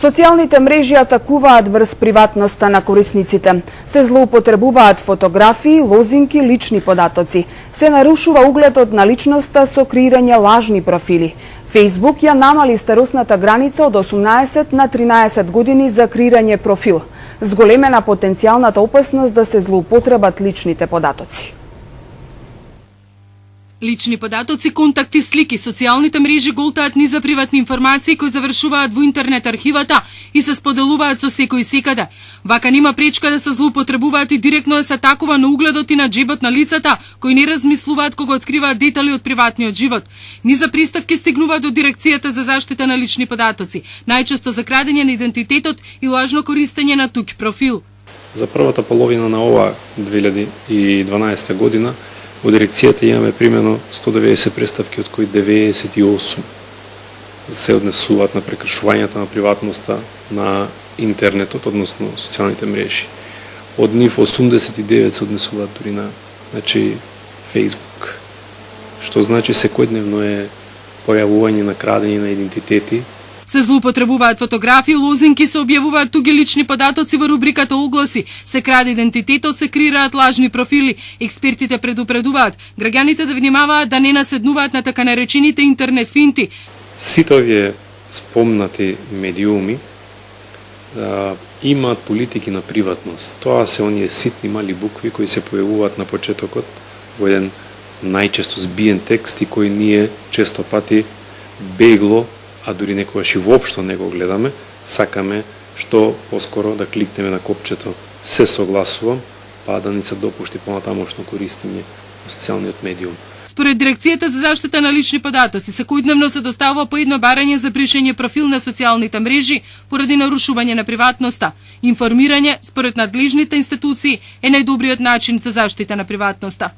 Социјалните мрежи атакуваат врз приватноста на корисниците. Се злоупотребуваат фотографии, лозинки, лични податоци. Се нарушува угледот на личноста со креирање лажни профили. Facebook ја намали старосната граница од 18 на 13 години за креирање профил. Зголемена потенцијалната опасност да се злоупотребат личните податоци. Лични податоци, контакти, слики, социјалните мрежи голтаат низ за приватни информации кои завршуваат во интернет архивата и се споделуваат со секој и секаде. Вака нема пречка да се злоупотребуваат и директно да се атакува на угледот и на джебот на лицата кои не размислуваат кога откриваат детали од приватниот живот. Низ за приставки стигнуваат до Дирекцијата за заштита на лични податоци, најчесто за крадење на идентитетот и лажно користење на туѓ профил. За првата половина на ова 2012 година во дирекцијата имаме примерно 190 преставки, од кои 98 се однесуваат на прекршувањата на приватноста на интернетот, односно социјалните мрежи. Од нив 89 се однесуваат дури на Facebook, што значи секојдневно е појавување на крадење на идентитети. Се злоупотребуваат фотографии, лозинки, се објавуваат туги лични податоци во рубриката огласи, се краде идентитетот, се креираат лажни профили. Експертите предупредуваат граѓаните да внимаваат да не наседнуваат на така наречените интернет финти. Сите овие спомнати медиуми имаат политики на приватност. Тоа се оние ситни мали букви кои се појавуваат на почетокот во еден најчесто збиен текст и кој ние често пати бегло, а дури некогаш и воопшто не го гледаме, сакаме што поскоро да кликнеме на копчето се согласувам, па да ни се допушти понатамошно користење на социјалниот медиум. Според Дирекцијата за заштита на лични податоци, секојдневно се доставува по едно барање за бришење профил на социјалните мрежи поради нарушување на приватноста. Информирање, според надлежните институции, е најдобриот начин за заштита на приватноста.